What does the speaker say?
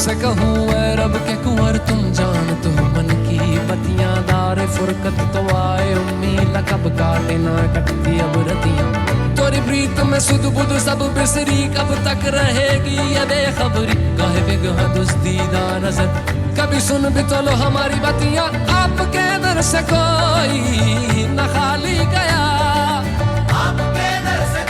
से कहूँ ऐ रब के कुंवर तुम जानत हो मन की बतियां दारे फुरकत तो आए उम्मीद कब काटे ना कटती अब रतियां तोरी प्रीत में सुध बुध सब बिसरी कब तक रहेगी ये बेखबरी काहे बिगहा दुस्तीदा नजर कभी सुन भी तो लो हमारी बतियां आपके दर से कोई न खाली गया आपके दर से